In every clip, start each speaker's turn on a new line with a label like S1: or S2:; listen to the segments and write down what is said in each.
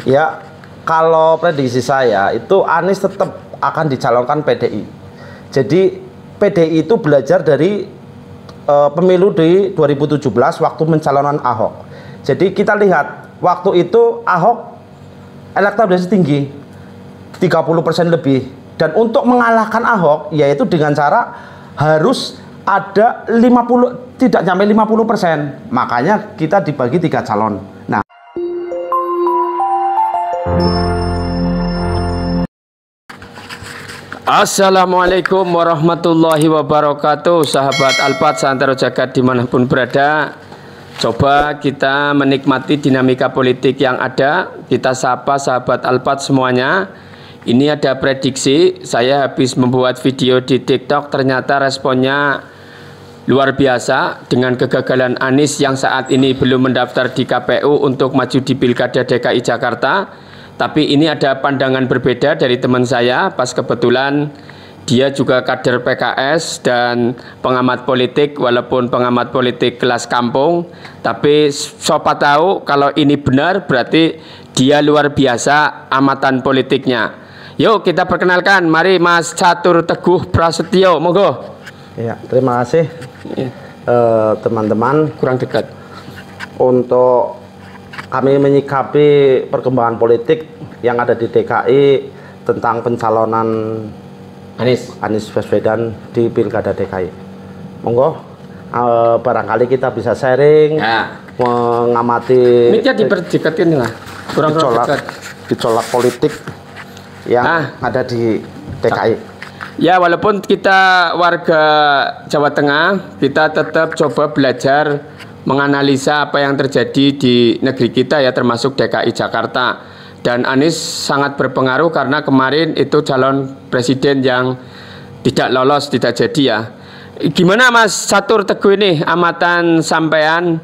S1: Ya, kalau prediksi saya itu Anies tetap akan dicalonkan PDI. Jadi PDI itu belajar dari pemilu di 2017 waktu mencalonkan Ahok. Jadi kita lihat waktu itu Ahok elektabilitas tinggi 30% lebih, dan untuk mengalahkan Ahok yaitu dengan cara harus ada 50, tidak sampai 50%. Makanya kita dibagi 3 calon. Nah,
S2: Assalamualaikum warahmatullahi wabarakatuh. Sahabat Alphard Santero Jagat dimanapun berada, coba kita menikmati dinamika politik yang ada. Kita sapa sahabat Alphard semuanya. Ini ada prediksi. Saya habis membuat video di TikTok, ternyata responnya luar biasa dengan kegagalan Anies yang saat ini belum mendaftar di KPU untuk maju di Pilkada DKI Jakarta. Tapi ini ada pandangan berbeda dari teman saya, pas kebetulan dia juga kader PKS dan pengamat politik, walaupun pengamat politik kelas kampung. Tapi siapa tahu kalau ini benar berarti dia luar biasa amatan politiknya. Yuk kita perkenalkan, mari Mas Catur Teguh Prasetyo, monggo.
S1: ya, terima kasih teman-teman.
S2: Kurang dekat.
S1: Untuk kami menyikapi perkembangan politik yang ada di DKI tentang pencalonan Anies Baswedan di Pilkada DKI. Monggo, barangkali kita bisa sharing, ya, mengamati.
S2: Miknya diperdeketin lah, kurang dekat.
S1: Dicolak politik yang ada di DKI.
S2: Ya, walaupun kita warga Jawa Tengah, kita tetap coba belajar menganalisa apa yang terjadi di negeri kita ya, termasuk DKI Jakarta. Dan Anies sangat berpengaruh karena kemarin itu calon presiden yang tidak lolos, tidak jadi ya. Gimana Mas Catur Teguh ini amatan sampean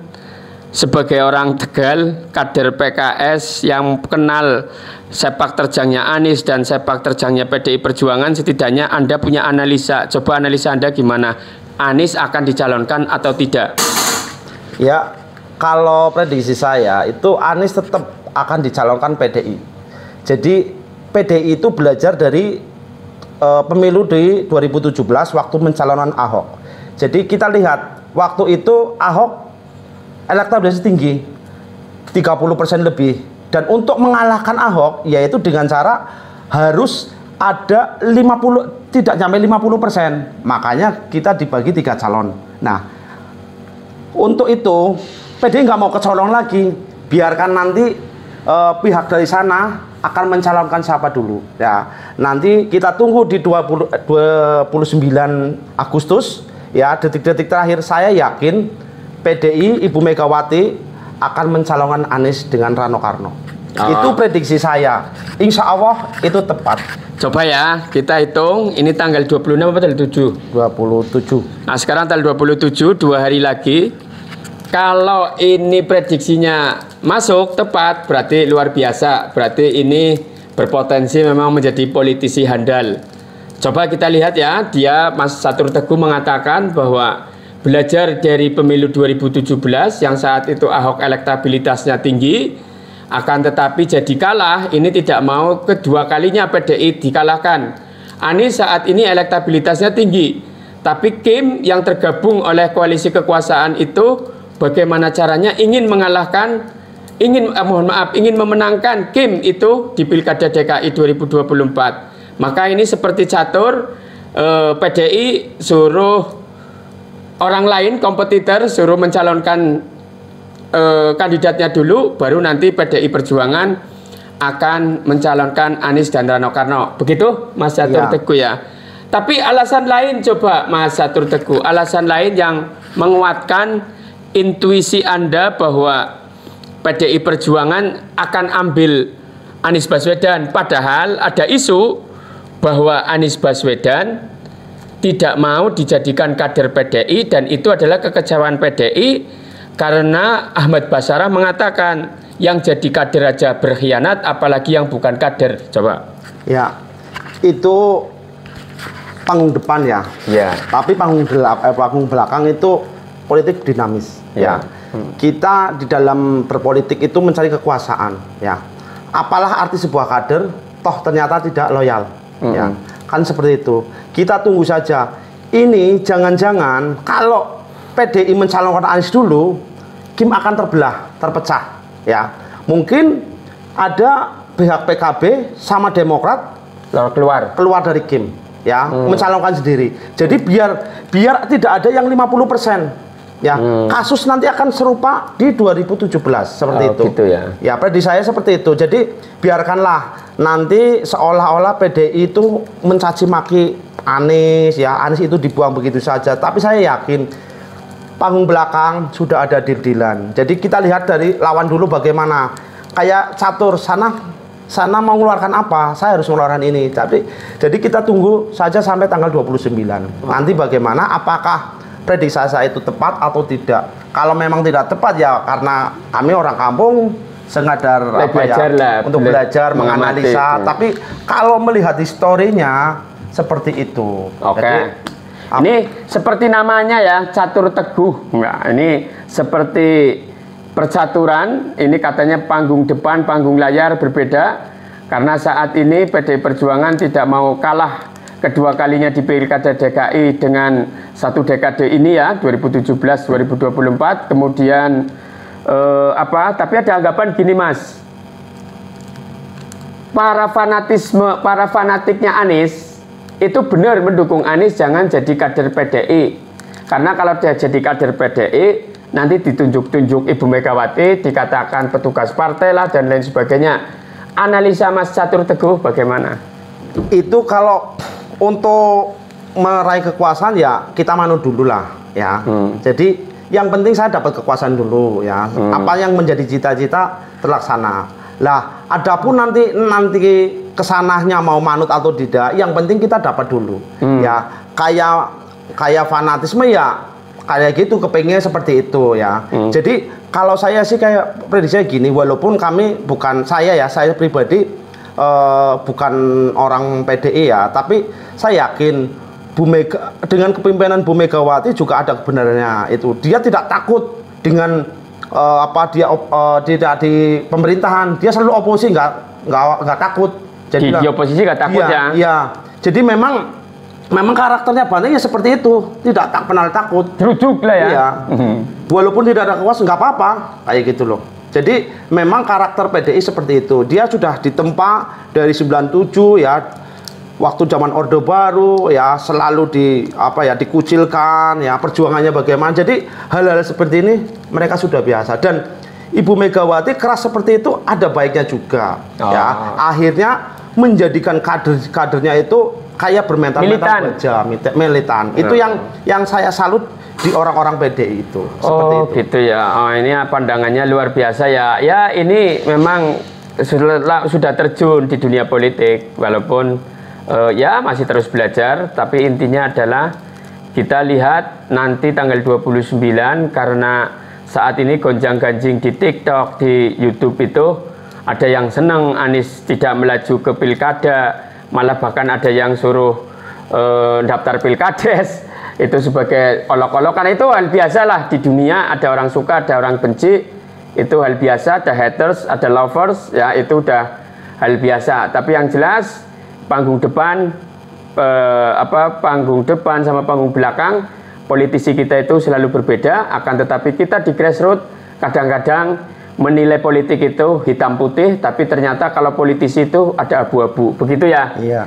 S2: sebagai orang Tegal, kader PKS yang kenal sepak terjangnya Anies dan sepak terjangnya PDI Perjuangan, setidaknya Anda punya analisa. Coba analisa Anda gimana? Anies akan dicalonkan atau tidak?
S1: Ya, kalau prediksi saya itu Anies tetap akan dicalonkan PDI. Jadi PDI itu belajar dari pemilu di 2017 waktu mencalonkan Ahok. Jadi kita lihat waktu itu Ahok elektabilitas tinggi 30% lebih, dan untuk mengalahkan Ahok yaitu dengan cara harus ada 50, tidak sampai 50%. Makanya kita dibagi 3 calon. Nah, untuk itu PDI nggak mau kecolong lagi, biarkan nanti pihak dari sana akan mencalonkan siapa dulu ya. Nanti kita tunggu di 29 Agustus ya, detik-detik terakhir. Saya yakin PDI Ibu Megawati akan mencalonkan Anies dengan Rano Karno. Itu prediksi saya. Insya Allah itu tepat.
S2: Coba ya, kita hitung. Ini tanggal 26 apa tanggal 7?
S1: 27.
S2: Nah sekarang tanggal 27, 2 hari lagi. Kalau ini prediksinya masuk tepat, berarti luar biasa. Berarti ini berpotensi memang menjadi politisi handal. Coba kita lihat ya, dia Mas Catur Teguh mengatakan bahwa belajar dari pemilu 2017 yang saat itu Ahok elektabilitasnya tinggi, akan tetapi jadi kalah. Ini tidak mau kedua kalinya PDI dikalahkan. Anies saat ini elektabilitasnya tinggi, tapi Kim yang tergabung oleh koalisi kekuasaan itu bagaimana caranya ingin mengalahkan, ingin memenangkan Kim itu di Pilkada DKI 2024. Maka ini seperti catur, PDI suruh orang lain kompetitor suruh mencalonkan kandidatnya dulu, baru nanti PDI Perjuangan akan mencalonkan Anies dan Rano Karno. Begitu Mas Catur Teguh ya. Tapi alasan lain coba Mas Catur Teguh, alasan lain yang menguatkan intuisi Anda bahwa PDI Perjuangan akan ambil Anies Baswedan, padahal ada isu bahwa Anies Baswedan tidak mau dijadikan kader PDI, dan itu adalah kekecewaan PDI karena Ahmad Basarah mengatakan yang jadi kader aja berkhianat, apalagi yang bukan kader. Coba.
S1: Ya, itu panggung depan ya. Ya. Tapi panggung belakang itu politik dinamis ya. Kita di dalam berpolitik itu mencari kekuasaan ya. apalah arti sebuah kader toh ternyata tidak loyal. Ya, kan seperti itu. Kita tunggu saja. Ini jangan-jangan kalau PDI mencalonkan Anies dulu, Kim akan terpecah. Ya, mungkin ada pihak PKB sama Demokrat keluar dari Kim, ya, mencalonkan sendiri. Jadi biar tidak ada yang 50%. Ya, kasus nanti akan serupa di 2017 seperti itu.
S2: Gitu ya.
S1: Ya, prediksi saya seperti itu. Jadi biarkanlah nanti seolah-olah PDI itu mencaci maki Anies, ya, Anies itu dibuang begitu saja. Tapi saya yakin panggung belakang sudah ada deal-dealan. Jadi kita lihat dari lawan dulu bagaimana. Kayak catur sana mau mengeluarkan apa, saya harus mengeluarkan ini. Jadi kita tunggu saja sampai tanggal 29. Nanti bagaimana, apakah prediksi saya itu tepat atau tidak. Kalau memang tidak tepat ya karena kami orang kampung sengadar untuk belajar menganalisa.
S2: Ya.
S1: Tapi kalau melihat historinya seperti itu.
S2: Oke. Jadi, ini seperti namanya ya, catur teguh. Nah, ini seperti percaturan. Ini katanya panggung depan, panggung layar berbeda. Karena saat ini PDI Perjuangan tidak mau kalah kedua kalinya di Pilkada DKI dengan satu dekade ini ya, 2017-2024. Kemudian tapi ada anggapan gini Mas, para fanatiknya Anies itu benar mendukung Anies jangan jadi kader PDI, karena kalau dia jadi kader PDI nanti ditunjuk-tunjuk Ibu Megawati, dikatakan petugas partai lah dan lain sebagainya. Analisa Mas Catur Teguh bagaimana?
S1: Itu kalau untuk meraih kekuasaan ya kita manut dulu lah ya. Jadi yang penting saya dapat kekuasaan dulu ya. Apa yang menjadi cita-cita terlaksana. Lah, adapun nanti kesananya mau manut atau tidak, yang penting kita dapat dulu. Ya, kayak fanatisme ya kayak gitu, kepengen seperti itu ya. Jadi kalau saya sih kayak prediksi gini, walaupun kami bukan saya pribadi bukan orang PDI ya, tapi saya yakin dengan kepemimpinan Bu Megawati juga ada kebenarannya itu. Dia tidak takut dengan tidak di pemerintahan, dia selalu oposisi, nggak takut. Jadi
S2: di oposisi nggak takut ya?
S1: Iya. Jadi memang karakternya Banteng ya seperti itu, tidak pernah takut.
S2: Jeruduk lah ya.
S1: Iya. Walaupun tidak ada kekuasaan nggak apa-apa, kayak gitu loh. Jadi memang karakter PDI seperti itu. Dia sudah ditempa dari 97 ya. Waktu zaman Orde Baru ya selalu dikucilkan ya, perjuangannya bagaimana. Jadi hal-hal seperti ini mereka sudah biasa, dan Ibu Megawati keras seperti itu ada baiknya juga ya. Akhirnya menjadikan kadernya itu kayak bermental-mental baja, militan. Itu yang saya salut di orang-orang PDI itu. Seperti itu.
S2: Gitu ya. Oh, ini pandangannya luar biasa ya. Ya, ini memang sudah terjun di dunia politik, walaupun ya masih terus belajar, tapi intinya adalah kita lihat nanti tanggal 29, karena saat ini gonjang-ganjing di TikTok, di YouTube itu ada yang senang Anies tidak melaju ke pilkada, malah bahkan ada yang suruh daftar pilkades itu sebagai olok-olokan. Itu hal biasa lah di dunia, ada orang suka, ada orang benci, itu hal biasa, ada haters, ada lovers, ya itu udah hal biasa. Tapi yang jelas panggung depan sama panggung belakang politisi kita itu selalu berbeda, akan tetapi kita di grassroots kadang-kadang menilai politik itu hitam putih, tapi ternyata kalau politisi itu ada abu-abu, begitu ya?
S1: Iya.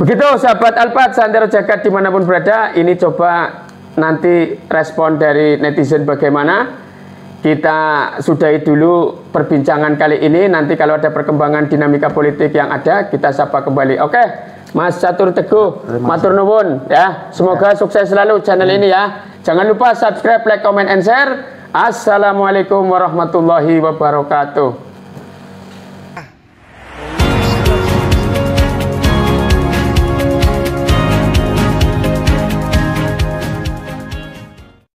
S2: Begitu sahabat Alphard, Santero Jagat dimanapun berada, ini coba nanti respon dari netizen bagaimana. Kita sudahi dulu perbincangan kali ini. Nanti kalau ada perkembangan dinamika politik yang ada, kita sapa kembali. Oke, Mas Catur Teguh, matur nuwun ya. Semoga sukses selalu channel ini ya. Jangan lupa subscribe, like, comment, and share. Assalamualaikum warahmatullahi wabarakatuh.